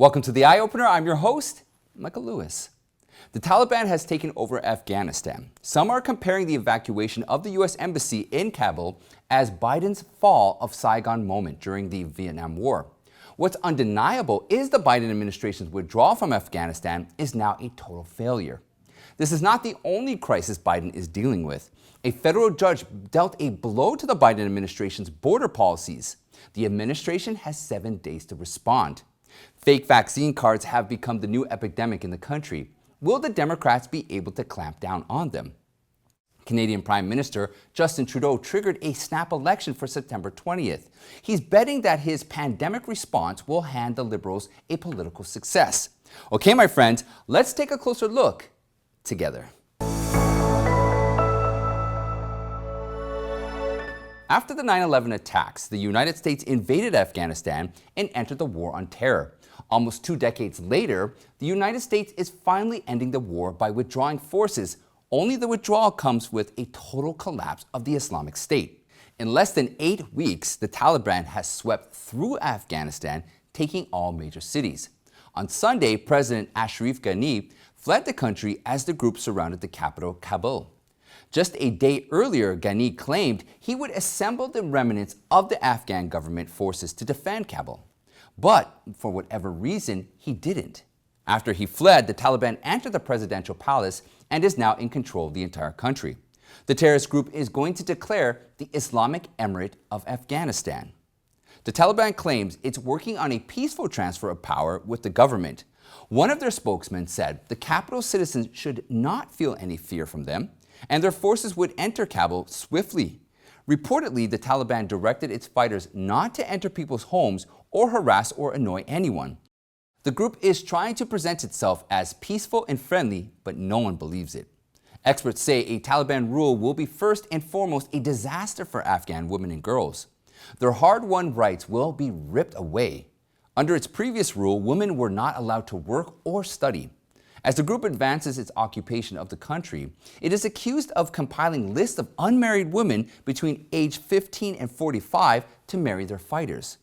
Welcome to The Eye Opener. I'm your host, Michael Lewis. The Taliban has taken over Afghanistan. Some are comparing the evacuation of the U.S. Embassy in Kabul as Biden's fall of Saigon moment during the Vietnam War. What's undeniable is the Biden administration's withdrawal from Afghanistan is now a total failure. This is not the only crisis Biden is dealing with. A federal judge dealt a blow to the Biden administration's border policies. The administration has 7 days to respond. Fake vaccine cards have become the new epidemic in the country. Will the Democrats be able to clamp down on them? Canadian Prime Minister Justin Trudeau triggered a snap election for September 20th. He's betting that his pandemic response will hand the Liberals a political success. Okay, my friends, let's take a closer look together. After the 9/11 attacks, the United States invaded Afghanistan and entered the war on terror. Almost 2 decades later, the United States is finally ending the war by withdrawing forces. Only the withdrawal comes with a total collapse of the Islamic State. In less than 8 weeks, the Taliban has swept through Afghanistan, taking all major cities. On Sunday, President Ashraf Ghani fled the country as the group surrounded the capital, Kabul. Just a day earlier, Ghani claimed he would assemble the remnants of the Afghan government forces to defend Kabul. But for whatever reason, he didn't. After he fled, the Taliban entered the presidential palace and is now in control of the entire country. The terrorist group is going to declare the Islamic Emirate of Afghanistan. The Taliban claims it's working on a peaceful transfer of power with the government. One of their spokesmen said the capital citizens should not feel any fear from them, and their forces would enter Kabul swiftly. Reportedly, the Taliban directed its fighters not to enter people's homes or harass or annoy anyone. The group is trying to present itself as peaceful and friendly, but no one believes it. Experts say a Taliban rule will be first and foremost a disaster for Afghan women and girls. Their hard-won rights will be ripped away. Under its previous rule, women were not allowed to work or study. As the group advances its occupation of the country, it is accused of compiling lists of unmarried women between age 15 and 45 to marry their fighters.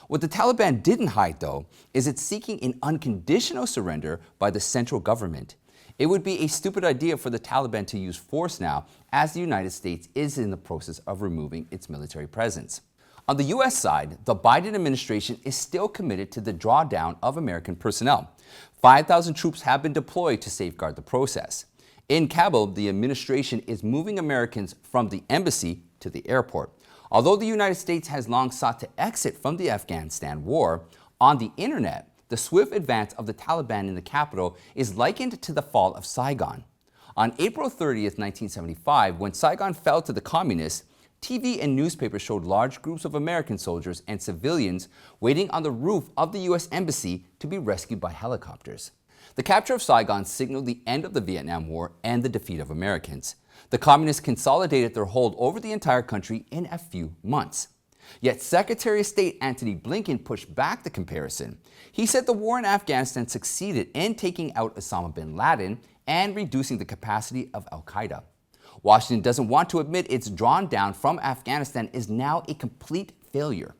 What the Taliban didn't hide, though, is it's seeking an unconditional surrender by the central government. It would be a stupid idea for the Taliban to use force now, as the United States is in the process of removing its military presence. On the U.S. side, the Biden administration is still committed to the drawdown of American personnel. 5,000 troops have been deployed to safeguard the process. In Kabul, the administration is moving Americans from the embassy to the airport. Although the United States has long sought to exit from the Afghanistan war, on the internet, the swift advance of the Taliban in the capital is likened to the fall of Saigon. On April 30th, 1975, when Saigon fell to the communists, TV and newspapers showed large groups of American soldiers and civilians waiting on the roof of the U.S. Embassy to be rescued by helicopters. The capture of Saigon signaled the end of the Vietnam War and the defeat of Americans. The communists consolidated their hold over the entire country in a few months. Yet Secretary of State Antony Blinken pushed back the comparison. He said the war in Afghanistan succeeded in taking out Osama bin Laden and reducing the capacity of al-Qaeda. Washington doesn't want to admit its drawn down from Afghanistan is now a complete failure.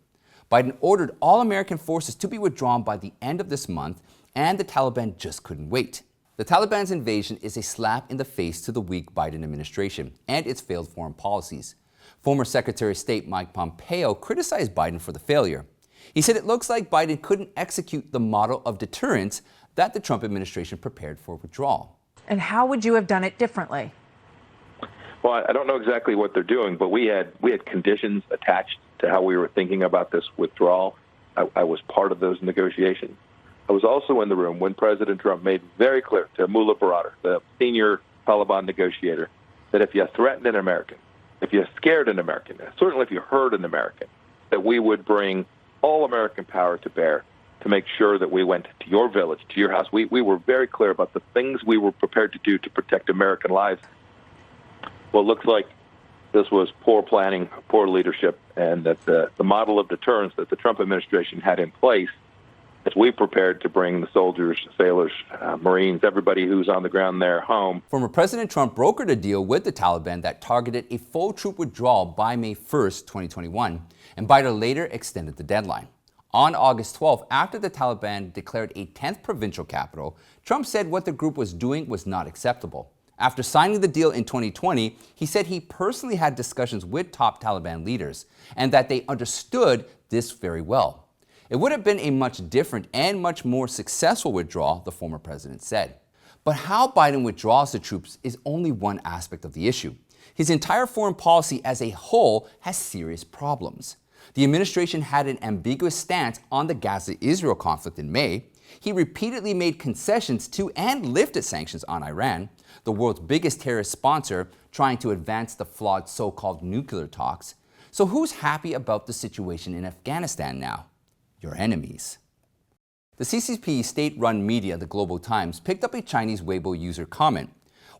Biden ordered all American forces to be withdrawn by the end of this month, and the Taliban just couldn't wait. The Taliban's invasion is a slap in the face to the weak Biden administration and its failed foreign policies. Former Secretary of State Mike Pompeo criticized Biden for the failure. He said it looks like Biden couldn't execute the model of deterrence that the Trump administration prepared for withdrawal. And how would you have done it differently? Well, I don't know exactly what they're doing, but we had conditions attached to how we were thinking about this withdrawal. I was part of those negotiations. I was also in the room when President Trump made very clear to Mullah Baradar, the senior Taliban negotiator, that if you threatened an American, if you scared an American, certainly if you hurt an American, that we would bring all American power to bear to make sure that we went to your village, to your house. We were very clear about the things we were prepared to do to protect American lives. Well, it looks like this was poor planning, poor leadership, and that the model of deterrence that the Trump administration had in place as we prepared to bring the soldiers, sailors, Marines, everybody who's on the ground there home. Former President Trump brokered a deal with the Taliban that targeted a full troop withdrawal by May 1st, 2021, and Biden later extended the deadline. On August 12th, after the Taliban declared a 10th provincial capital, Trump said what the group was doing was not acceptable. After signing the deal in 2020, he said he personally had discussions with top Taliban leaders and that they understood this very well. It would have been a much different and much more successful withdrawal, the former president said. But how Biden withdraws the troops is only one aspect of the issue. His entire foreign policy as a whole has serious problems. The administration had an ambiguous stance on the Gaza-Israel conflict in May. He repeatedly made concessions to and lifted sanctions on Iran, the world's biggest terrorist sponsor, trying to advance the flawed so-called nuclear talks. So who's happy about the situation in Afghanistan now? Your enemies. The CCP state-run media, the Global Times, picked up a Chinese Weibo user comment.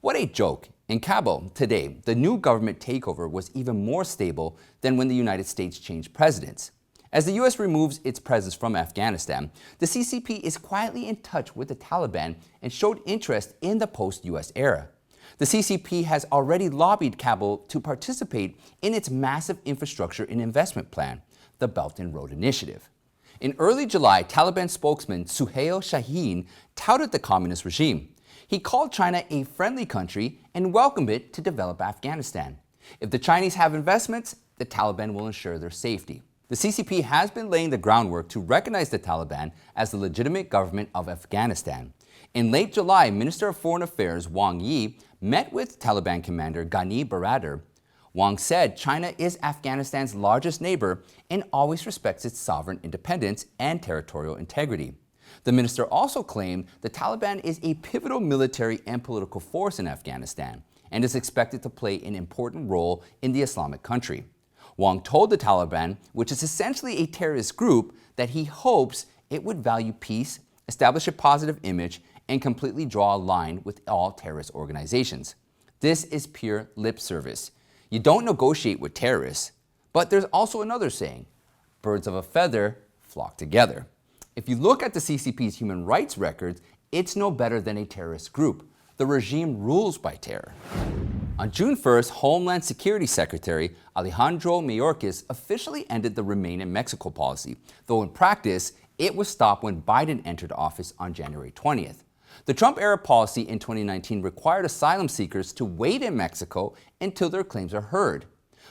What a joke. In Kabul today, the new government takeover was even more stable than when the United States changed presidents. As the U.S. removes its presence from Afghanistan, the CCP is quietly in touch with the Taliban and showed interest in the post-U.S. era. The CCP has already lobbied Kabul to participate in its massive infrastructure and investment plan, the Belt and Road Initiative. In early July, Taliban spokesman Suhail Shaheen touted the communist regime. He called China a friendly country and welcomed it to develop Afghanistan. If the Chinese have investments, the Taliban will ensure their safety. The CCP has been laying the groundwork to recognize the Taliban as the legitimate government of Afghanistan. In late July, Minister of Foreign Affairs Wang Yi met with Taliban commander Ghani Baradar. Wang said China is Afghanistan's largest neighbor and always respects its sovereign independence and territorial integrity. The minister also claimed the Taliban is a pivotal military and political force in Afghanistan and is expected to play an important role in the Islamic country. Wang told the Taliban, which is essentially a terrorist group, that he hopes it would value peace, establish a positive image, and completely draw a line with all terrorist organizations. This is pure lip service. You don't negotiate with terrorists. But there's also another saying, birds of a feather flock together. If you look at the CCP's human rights records, it's no better than a terrorist group. The regime rules by terror. On June 1st, Homeland Security Secretary Alejandro Mayorkas officially ended the Remain in Mexico policy, though in practice, it was stopped when Biden entered office on January 20th. The Trump-era policy in 2019 required asylum seekers to wait in Mexico until their claims are heard.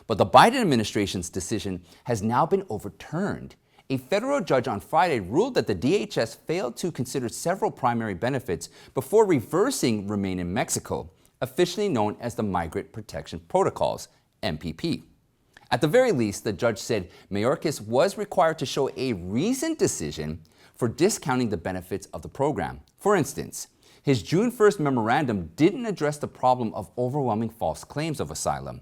But the Biden administration's decision has now been overturned. A federal judge on Friday ruled that the DHS failed to consider several primary benefits before reversing Remain in Mexico, officially known as the Migrant Protection Protocols, MPP. At the very least, the judge said Mayorkas was required to show a reasoned decision for discounting the benefits of the program. For instance, his June 1st memorandum didn't address the problem of overwhelming false claims of asylum.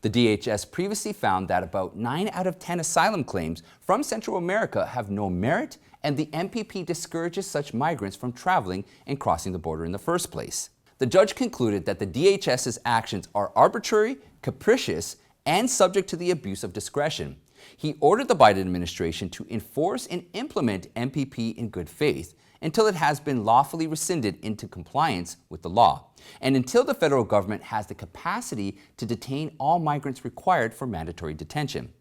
The DHS previously found that about 9 out of 10 asylum claims from Central America have no merit, and the MPP discourages such migrants from traveling and crossing the border in the first place. The judge concluded that the DHS's actions are arbitrary, capricious, and subject to the abuse of discretion. He ordered the Biden administration to enforce and implement MPP in good faith until it has been lawfully rescinded into compliance with the law, and until the federal government has the capacity to detain all migrants required for mandatory detention.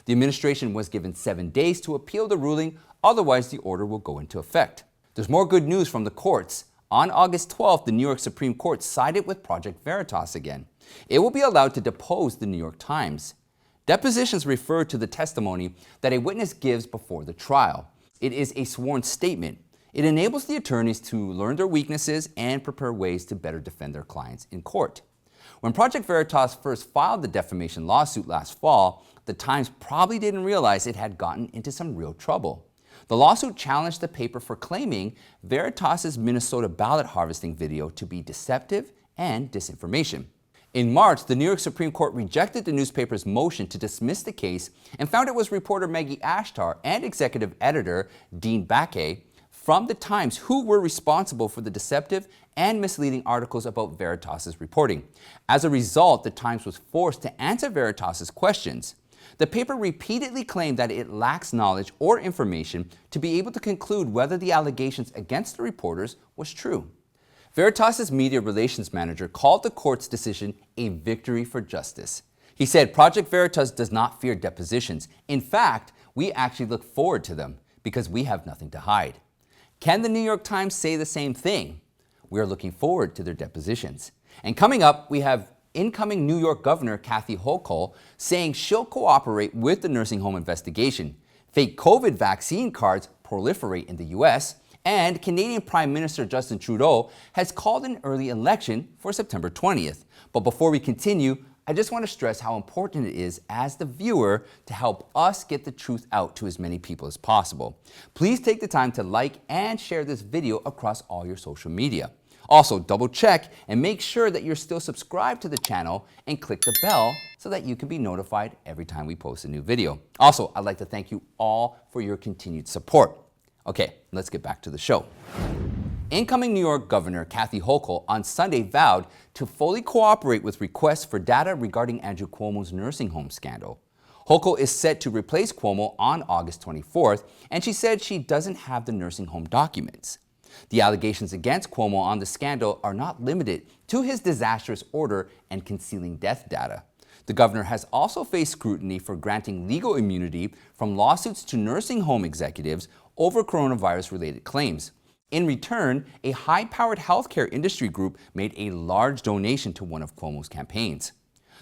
The administration was given 7 days to appeal the ruling, otherwise the order will go into effect. There's more good news from the courts. On August 12th, the New York Supreme Court sided with Project Veritas again. It will be allowed to depose the New York Times. Depositions refer to the testimony that a witness gives before the trial. It is a sworn statement. It enables the attorneys to learn their weaknesses and prepare ways to better defend their clients in court. When Project Veritas first filed the defamation lawsuit last fall, the Times probably didn't realize it had gotten into some real trouble. The lawsuit challenged the paper for claiming Veritas's Minnesota ballot harvesting video to be deceptive and disinformation. In March, the New York Supreme Court rejected the newspaper's motion to dismiss the case and found it was reporter Maggie Ashtar and executive editor Dean Baquet from the Times who were responsible for the deceptive and misleading articles about Veritas's reporting. As a result, the Times was forced to answer Veritas's questions. The paper repeatedly claimed that it lacks knowledge or information to be able to conclude whether the allegations against the reporters was true. Veritas's media relations manager called the court's decision a victory for justice. He said Project Veritas does not fear depositions. In fact, we actually look forward to them, because we have nothing to hide. Can the New York Times say the same thing? We are looking forward to their depositions. And coming up, we have incoming New York Governor Kathy Hochul saying she'll cooperate with the nursing home investigation. Fake COVID vaccine cards proliferate in the U.S., and Canadian Prime Minister Justin Trudeau has called an early election for September 20th. But before we continue, I just want to stress how important it is as the viewer to help us get the truth out to as many people as possible. Please take the time to like and share this video across all your social media. Also, double check and make sure that you're still subscribed to the channel and click the bell so that you can be notified every time we post a new video. Also, I'd like to thank you all for your continued support. Okay, let's get back to the show. Incoming New York Governor Kathy Hochul on Sunday vowed to fully cooperate with requests for data regarding Andrew Cuomo's nursing home scandal. Hochul is set to replace Cuomo on August 24th, and she said she doesn't have the nursing home documents. The allegations against Cuomo on the scandal are not limited to his disastrous order and concealing death data. The governor has also faced scrutiny for granting legal immunity from lawsuits to nursing home executives over coronavirus-related claims. In return, a high-powered healthcare industry group made a large donation to one of Cuomo's campaigns.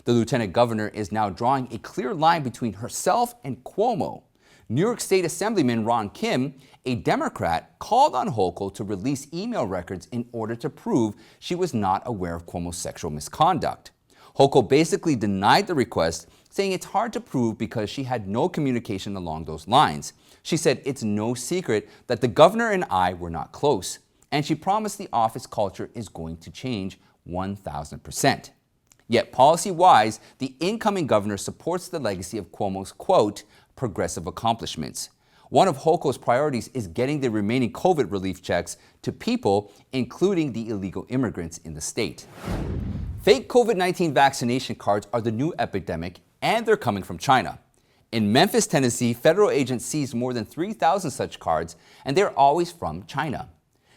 The lieutenant governor is now drawing a clear line between herself and Cuomo. New York State Assemblyman Ron Kim, a Democrat, called on Hochul to release email records in order to prove she was not aware of Cuomo's sexual misconduct. Hochul basically denied the request, saying it's hard to prove because she had no communication along those lines. She said it's no secret that the governor and I were not close, and she promised the office culture is going to change 1,000%. Yet policy-wise, the incoming governor supports the legacy of Cuomo's, quote, progressive accomplishments. One of Hochul's priorities is getting the remaining COVID relief checks to people, including the illegal immigrants in the state. Fake COVID-19 vaccination cards are the new epidemic, and they're coming from China. In Memphis, Tennessee, federal agents seized more than 3,000 such cards, and they're always from China.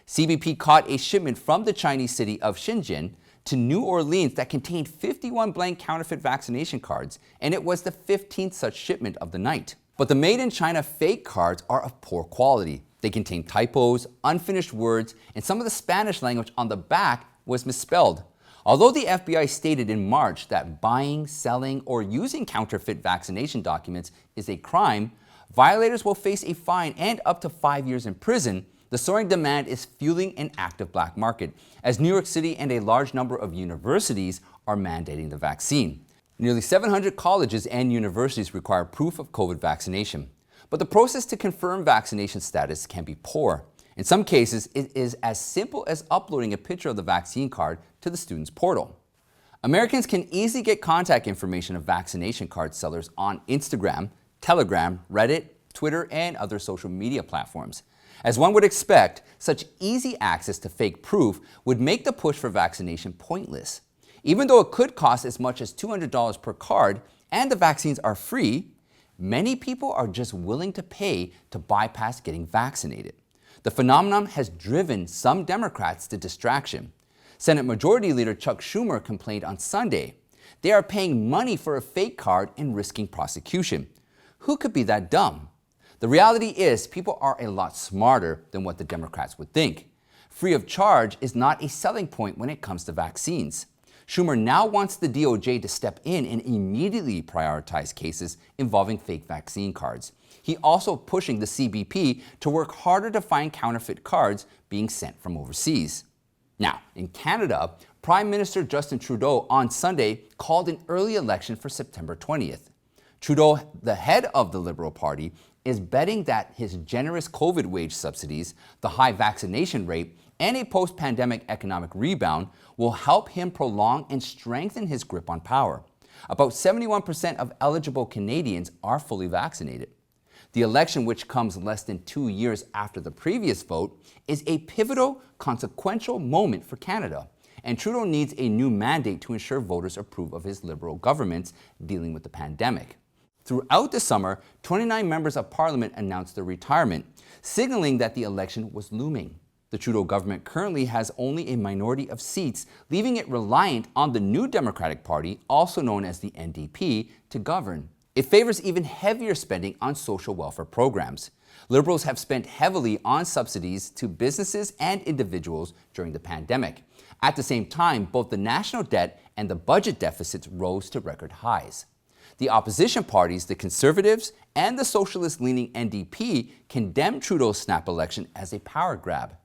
CBP caught a shipment from the Chinese city of Shenzhen to New Orleans that contained 51 blank counterfeit vaccination cards, and it was the 15th such shipment of the night. But the made-in-China fake cards are of poor quality. They contain typos, unfinished words, and some of the Spanish language on the back was misspelled. Although the FBI stated in March that buying, selling, or using counterfeit vaccination documents is a crime, violators will face a fine and up to 5 years in prison. The soaring demand is fueling an active black market, as New York City and a large number of universities are mandating the vaccine. Nearly 700 colleges and universities require proof of COVID vaccination. But the process to confirm vaccination status can be poor. In some cases, it is as simple as uploading a picture of the vaccine card to the student's portal. Americans can easily get contact information of vaccination card sellers on Instagram, Telegram, Reddit, Twitter, and other social media platforms. As one would expect, such easy access to fake proof would make the push for vaccination pointless. Even though it could cost as much as $200 per card and the vaccines are free, many people are just willing to pay to bypass getting vaccinated. The phenomenon has driven some Democrats to distraction. Senate Majority Leader Chuck Schumer complained on Sunday. They are paying money for a fake card and risking prosecution. Who could be that dumb? The reality is people are a lot smarter than what the Democrats would think. Free of charge is not a selling point when it comes to vaccines. Schumer now wants the DOJ to step in and immediately prioritize cases involving fake vaccine cards. He also pushing the CBP to work harder to find counterfeit cards being sent from overseas. Now, in Canada, Prime Minister Justin Trudeau on Sunday called an early election for September 20th. Trudeau, the head of the Liberal Party, is betting that his generous COVID wage subsidies, the high vaccination rate, and a post-pandemic economic rebound will help him prolong and strengthen his grip on power. About 71% of eligible Canadians are fully vaccinated. The election, which comes less than 2 years after the previous vote, is a pivotal, consequential moment for Canada, and Trudeau needs a new mandate to ensure voters approve of his Liberal government's dealing with the pandemic. Throughout the summer, 29 members of Parliament announced their retirement, signaling that the election was looming. The Trudeau government currently has only a minority of seats, leaving it reliant on the New Democratic Party, also known as the NDP, to govern. It favors even heavier spending on social welfare programs. Liberals have spent heavily on subsidies to businesses and individuals during the pandemic. At the same time, both the national debt and the budget deficits rose to record highs. The opposition parties, the Conservatives and the socialist-leaning NDP, condemned Trudeau's snap election as a power grab.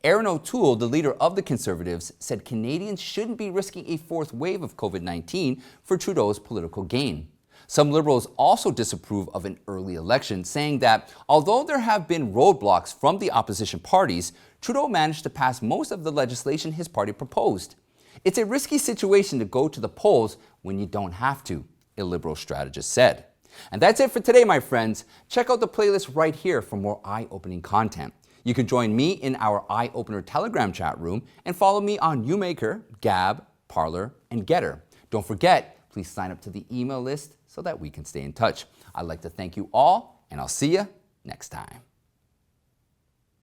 Erin O'Toole, the leader of the Conservatives, said Canadians shouldn't be risking a fourth wave of COVID-19 for Trudeau's political gain. Some Liberals also disapprove of an early election, saying that although there have been roadblocks from the opposition parties, Trudeau managed to pass most of the legislation his party proposed. It's a risky situation to go to the polls when you don't have to, a Liberal strategist said. And that's it for today, my friends. Check out the playlist right here for more eye-opening content. You can join me in our Eye Opener Telegram chat room and follow me on YouMaker, Gab, Parler, and Getter. Don't forget, please sign up to the email list so that we can stay in touch. I'd like to thank you all, and I'll see you next time.